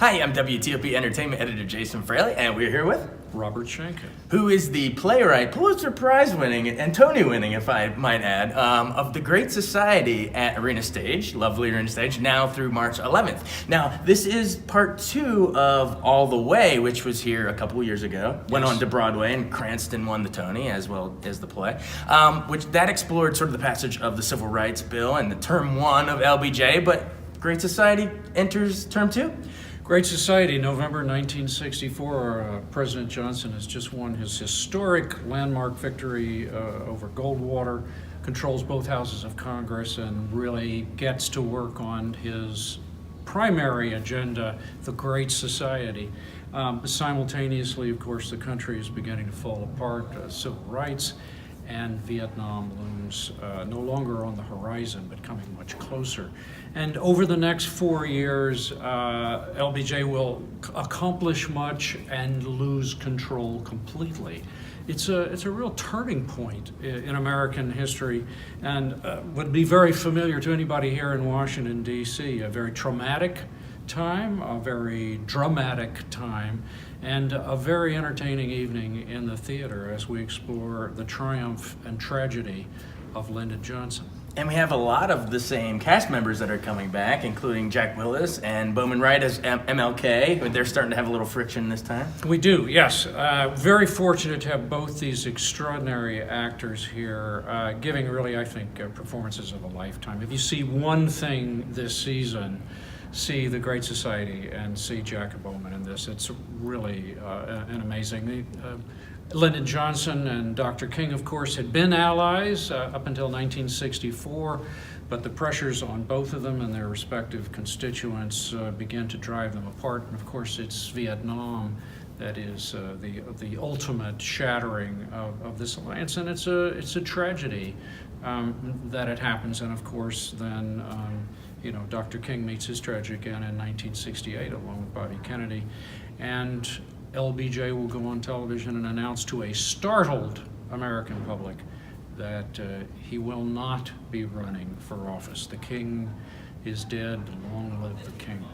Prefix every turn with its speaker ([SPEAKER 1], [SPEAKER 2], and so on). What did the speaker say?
[SPEAKER 1] Hi, I'm WTOP Entertainment Editor Jason Fraley, and we're here with
[SPEAKER 2] Robert Schenkkan,
[SPEAKER 1] who is the playwright, Pulitzer Prize winning, and Tony winning, if I might add, of The Great Society at Arena Stage, lovely Arena Stage, now through March 11th. Now, this is part 2 of All the Way, which was here a couple years ago, went on to Broadway, and Cranston won the Tony, as well as the play, which that explored sort of the passage of the Civil Rights Bill and the term 1 of LBJ, but Great Society enters term 2?
[SPEAKER 2] Great Society, November 1964. President Johnson has just won his historic landmark victory over Goldwater, controls both houses of Congress, and really gets to work on his primary agenda, the Great Society. Simultaneously, of course, the country is beginning to fall apart, civil rights, and Vietnam looms no longer on the horizon, but coming much closer. And over the next 4 years, LBJ will accomplish much and lose control completely. It's a real turning point in American history, and would be very familiar to anybody here in Washington, D.C. A very traumatic time, a very dramatic time, and a very entertaining evening in the theater as we explore the triumph and tragedy of Lyndon Johnson.
[SPEAKER 1] And we have a lot of the same cast members that are coming back, including Jack Willis and Bowman Wright as MLK. They're starting to have a little friction this time.
[SPEAKER 2] We do, yes. Very fortunate to have both these extraordinary actors here, giving really, I think, performances of a lifetime. If you see one thing this season, see The Great Society and see Jack Bowman in this. It's really an amazing. Lyndon Johnson and Dr. King, of course, had been allies up until 1964, but the pressures on both of them and their respective constituents began to drive them apart. And of course, it's Vietnam that is the ultimate shattering of this alliance, and it's a tragedy that it happens. And of course, then Dr. King meets his tragedy again in 1968 along with Bobby Kennedy, and LBJ will go on television and announce to a startled American public that he will not be running for office. The king is dead. Long live the king.